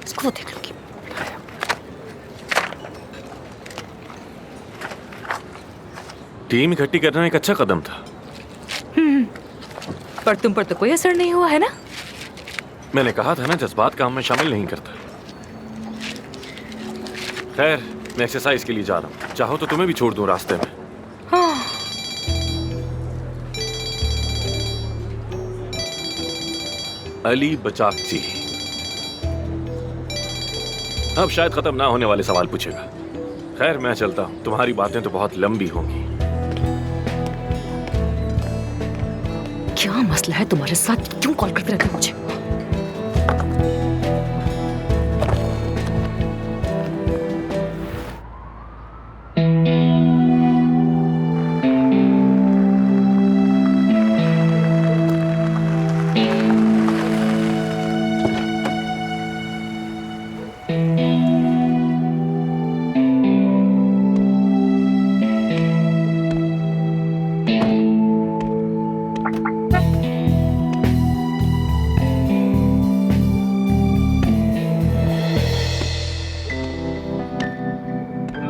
इसको देख लूंगी। टीम इकट्ठी करना एक अच्छा कदम था। पर तुम पर तो कोई असर नहीं हुआ है ना? मैंने कहा था ना, जज्बात काम में शामिल नहीं करता। खैर, मैं एक्सरसाइज के लिए जा रहा हूँ। चाहो तो तुम्हें भी छोड़ दूं रास्ते में। हाँ। अली बचाकची अब शायद खत्म ना होने वाले सवाल पूछेगा। खैर, मैं चलता हूँ। तुम्हारी बातें तो बहुत लंबी होंगी। क्या मसला है तुम्हारे साथ? क्यों कॉल करते रहते हो मुझे?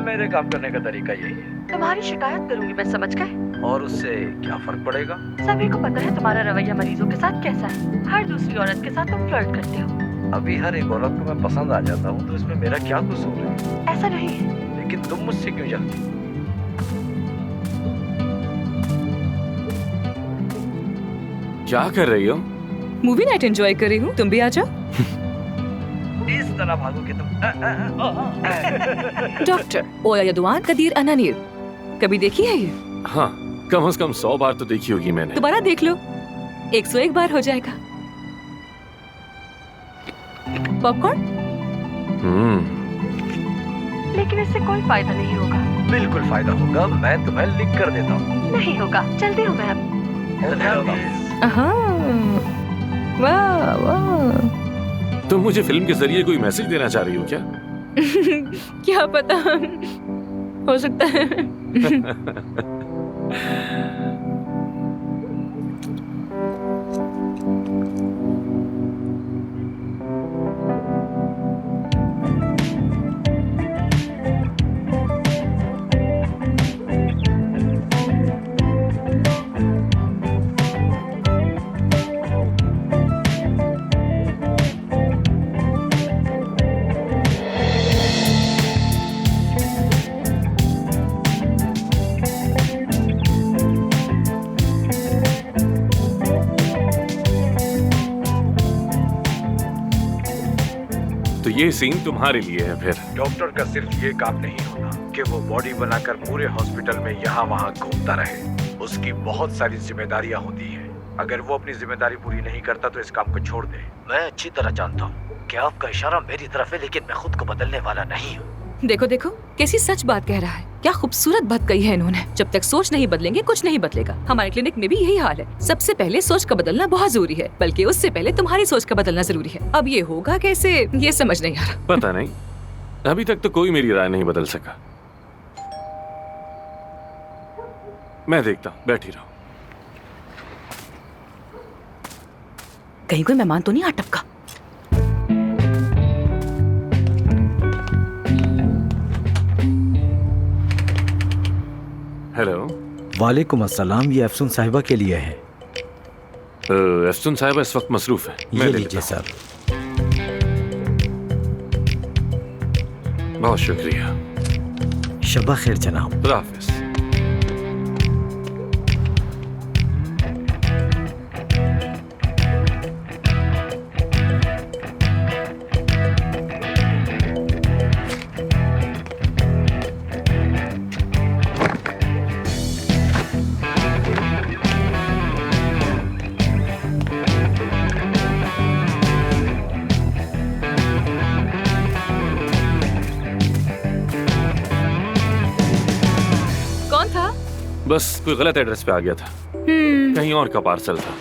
मेरे काम करने का तरीका यही है। तुम्हारी शिकायत करूंगी मैं, समझ गए? और उससे क्या फर्क पड़ेगा? सभी को पता है तुम्हारा रवैया मरीजों के साथ कैसा है। हर दूसरी औरत के साथ तुम फ्लर्ट करते हो। अभी हर एक औरत को मैं पसंद आ जाता हूँ, तो इसमें मेरा क्या कसूर है? ऐसा नहीं है। लेकिन तुम मुझसे क्यों जलती? क्या कर रही हो? मूवी नाइट एंजॉय कर रही हूँ, तुम भी आ जाओ। इस तरह भागोगे तुम। डॉक्टर ओया यदुआन कदीर अनानीर, कभी देखी है ये? हाँ, कम से कम 100 बार तो देखी होगी मैंने। दोबारा देख लो, 101 बार हो जाएगा। पॉपकॉर्न? लेकिन इससे कोई फायदा नहीं होगा। बिल्कुल फायदा होगा, मैं तुम्हें लिख कर देता हूँ। नहीं होगा, चलती हूँ मैं अब। हाँ, वाह वाह। तुम मुझे फिल्म के जरिए कोई मैसेज देना चाह रही हो क्या? क्या पता, हो सकता है। तो ये सीन तुम्हारे लिए है फिर? डॉक्टर का सिर्फ ये काम नहीं होता कि वो बॉडी बनाकर पूरे हॉस्पिटल में यहाँ वहाँ घूमता रहे। उसकी बहुत सारी जिम्मेदारियाँ होती हैं। अगर वो अपनी जिम्मेदारी पूरी नहीं करता तो इस काम को छोड़ दे। मैं अच्छी तरह जानता हूँ कि आपका इशारा मेरी तरफ है, लेकिन मैं खुद को बदलने वाला नहीं हूँ। देखो देखो, कैसी सच बात कह रहा है। क्या खूबसूरत बात कही है इन्होंने। जब तक सोच नहीं बदलेंगे कुछ नहीं बदलेगा। हमारे क्लिनिक में भी यही हाल है। सबसे पहले सोच का बदलना बहुत जरूरी है, बल्कि उससे पहले तुम्हारी सोच का बदलना जरूरी है। अब ये होगा कैसे, ये समझ नहीं आ रहा। पता नहीं, अभी तक तो कोई मेरी राय नहीं बदल सका। मैं देखता हूँ, बैठी रहो। कहीं कोई मेहमान तो नहीं आ टपका? हेलो। वालेकुम अस्सलाम, ये अफसून साहिबा के लिए है। अफसून साहिबा इस वक्त मसरूफ है। ये लीजिए सर। बहुत शुक्रिया। शबा खैर जनाब। खुदा हाफिज। बस कोई गलत एड्रेस पे आ गया था। कहीं और का पार्सल था।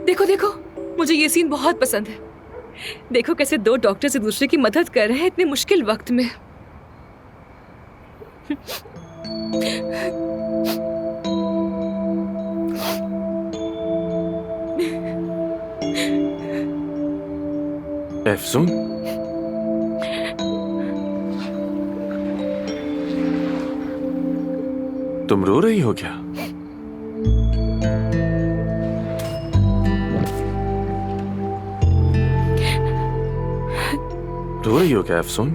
देखो देखो, मुझे ये सीन बहुत पसंद है। देखो कैसे दो डॉक्टर्स एक दूसरे की मदद कर रहे हैं इतने मुश्किल वक्त में। एफसून, तुम रो रही हो क्या? रो रही हो क्या एफसून?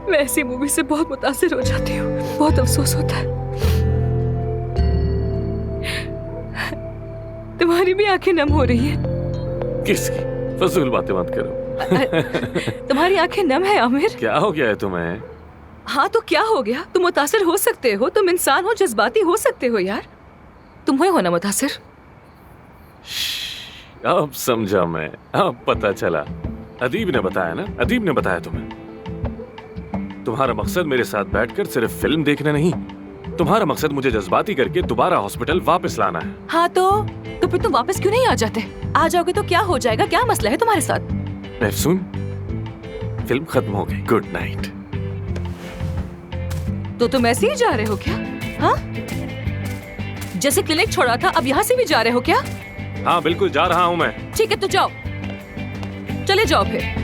मैं ऐसी मूवी से बहुत मुतासिर हो जाती हूँ, बहुत अफसोस होता है। तुम्हारी भी आंखें नम हो रही हैं। किसकी? फजूल बातें मत करो। तुम्हारी आंखें नम है आमिर। क्या हो गया है तुम्हें? हाँ तो क्या हो गया? तुम मुतासिर हो सकते हो, तुम इंसान हो, जज्बाती हो सकते हो यार। तुम हुए हो ना मुतासिर? अब समझा मैं, अब पता चला। अदीब ने बताया ना, अदीब ने बताया तुम्हें। तुम्हारा मकसद मेरे साथ बैठकर सिर्फ फिल्म देखना नहीं, तुम्हारा मकसद मुझे जज्बाती करके दोबारा हॉस्पिटल वापस लाना है। हाँ तो फिर तुम वापस क्यों नहीं आ जाते? आ जाओगे तो क्या हो जाएगा? क्या मसला है तुम्हारे साथ? एफसून, फिल्म खत्म हो गई, गुड नाइट। तो तुम ऐसे ही जा रहे हो क्या? हाँ, जैसे क्लिनिक छोड़ा था अब यहाँ से भी जा रहे हो क्या? हाँ बिल्कुल जा रहा हूँ मैं। ठीक है तो जाओ, चले जाओ फिर।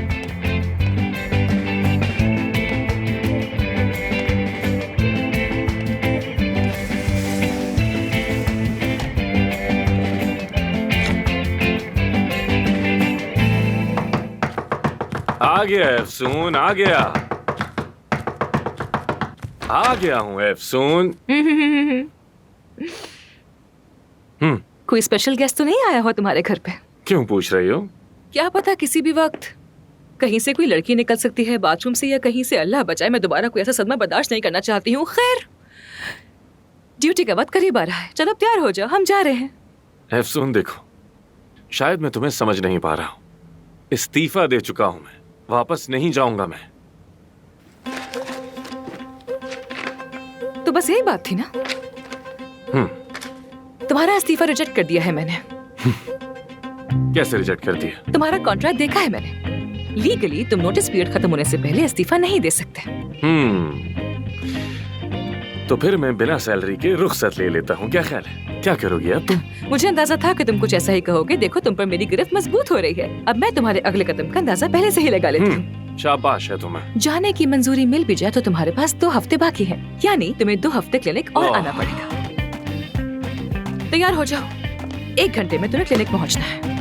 आ गया एफसून, आ गया, आ गया हूँ एफसून। कोई स्पेशल गेस्ट तो नहीं आया हो तुम्हारे घर पे? क्यों पूछ रही हो? क्या पता किसी भी वक्त कहीं से कोई लड़की निकल सकती है, बाथरूम से या कहीं से। अल्लाह बचाए, मैं दोबारा कोई ऐसा सदमा बर्दाश्त नहीं करना चाहती हूँ। खैर, ड्यूटी का वक्त करीब आ रहा है, चलो अब तैयार हो जाओ, हम जा रहे हैं। एफसून देखो, शायद मैं तुम्हें समझ नहीं पा रहा हूँ। इस्तीफा दे चुका हूँ मैं, वापस नहीं जाऊंगा मैं। तो बस यही बात थी ना? तुम्हारा इस्तीफा रिजेक्ट कर दिया है मैंने। कैसे रिजेक्ट कर दिया? तुम्हारा कॉन्ट्रैक्ट देखा है मैंने। लीगली तुम नोटिस पीरियड खत्म होने से पहले इस्तीफा नहीं दे सकते। तो फिर मैं बिना सैलरी के रुखसत ले लेता हूँ, क्या ख्याल है? क्या करोगी अब तुम? मुझे अंदाजा था कि तुम कुछ ऐसा ही कहोगे। देखो तुम पर मेरी गिरफ्त मजबूत हो रही है। अब मैं तुम्हारे अगले कदम का अंदाजा पहले से ही लगा लेती हूँ। शाबाश है तुम्हें। जाने की मंजूरी मिल भी जाए तो तुम्हारे पास 2 हफ्ते बाकी हैं, यानी तुम्हें 2 हफ्ते क्लिनिक और आना पड़ेगा। तैयार हो जाओ, 1 घंटे में तुम्हें क्लिनिक पहुंचना है।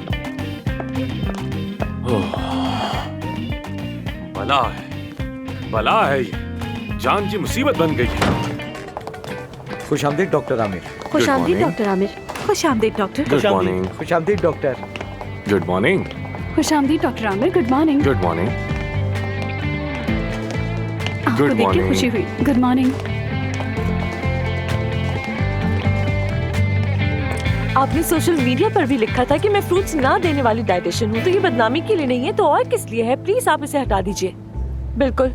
बला है, बला है ये, जान की मुसीबत बन गई है। खुशामदीद डॉक्टर आमिर। खुशामदीद डॉक्टर आमिर। खुशामदीद डॉक्टर। Good morning. खुशामदीद डॉक्टर। Good morning. खुशामदीद doctor Aamir. Good morning. Good morning. आपको Good देख के morning. खुशी हुई। Good morning. आपने सोशल मीडिया पर भी लिखा था कि मैं फ्रूट्स ना देने वाली डाइटिशियन हूँ, तो ये बदनामी के लिए नहीं है तो और किस लिए है? प्लीज आप इसे हटा दीजिए। बिल्कुल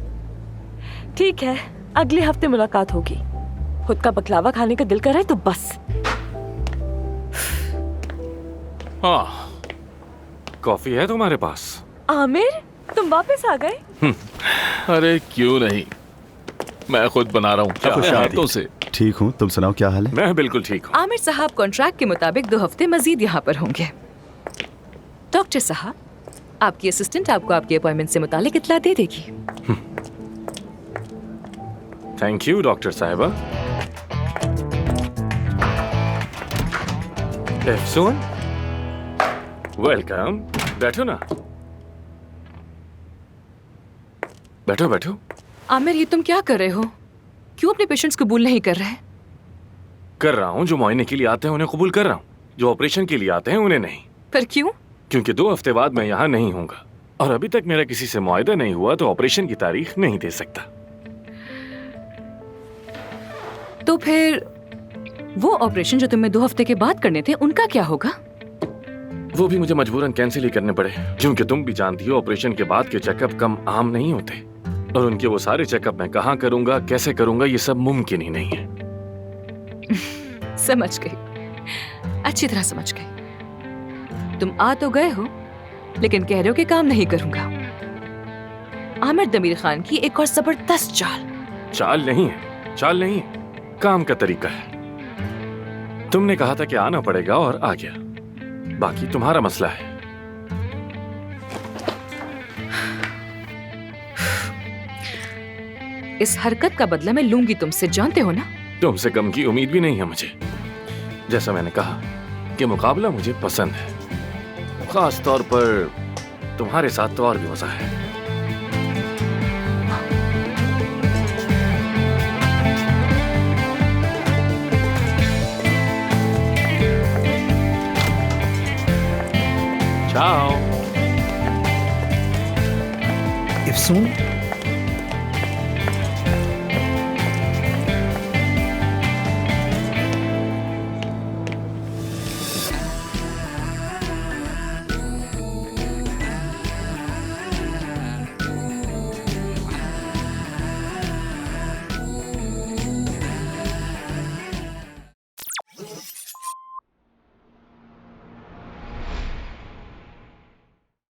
ठीक है, अगले हफ्ते मुलाकात होगी। खुद का बकलावा खाने का दिल कर रहा है तो बस। हाँ, कॉफी है तुम्हारे पास? आमिर, तुम वापस आ गए? अरे क्यों नहीं, मैं खुद बना रहा हूँ अपने हाथों से। ठीक हूँ, तुम सुनाओ क्या हाल है? मैं बिल्कुल ठीक हूँ। आमिर साहब कॉन्ट्रैक्ट के मुताबिक 2 हफ्ते मजीद यहाँ पर होंगे। डॉक्टर साहब, आपकी असिस्टेंट आपको आपकी अपॉइंटमेंट से मुतालिक इत्तला दे देगी। थैंक यू डॉक्टर साहिबा। एफसून, वेलकम। बैठो ना, बैठो बैठो। आमिर, ये तुम क्या कर रहे हो? क्यों अपने पेशेंट्स कबूल नहीं कर रहे? कर रहा हूँ, जो मुआयने के लिए आते हैं उन्हें कबूल कर रहा हूँ, जो ऑपरेशन के लिए आते हैं उन्हें नहीं। पर क्यों? क्योंकि 2 हफ्ते बाद मैं यहाँ नहीं हूँगा और अभी तक मेरा किसी से मुआयदा नहीं हुआ, तो ऑपरेशन की तारीख नहीं दे सकता। तो फिर वो ऑपरेशन जो तुम्हें 2 हफ्ते के बाद करने थे, उनका क्या होगा? वो भी मुझे मजबूरन कैंसिल ही करने पड़े, क्योंकि तुम भी जानती हो ऑपरेशन के बाद के चेकअप कम आम नहीं होते, और उनके वो सारे चेकअप मैं कहाँ करूंगा, कैसे करूंगा, ये सब मुमकिन ही नहीं है। समझ गई, अच्छी तरह समझ गई। तुम आ तो गए हो, लेकिन कह रहे हो कि काम नहीं करूंगा। आमिर दमीर खान की एक और जबरदस्त चाल। चाल नहीं है, चाल नहीं है, काम का तरीका है। तुमने कहा था कि आना पड़ेगा और आ गया, बाकी तुम्हारा मसला है। इस हरकत का बदला मैं लूंगी तुमसे, जानते हो ना? तुमसे गम की उम्मीद भी नहीं है मुझे। जैसा मैंने कहा कि मुकाबला मुझे पसंद है, खास तौर पर तुम्हारे साथ तो और भी मजा है। Ciao. इफ्सून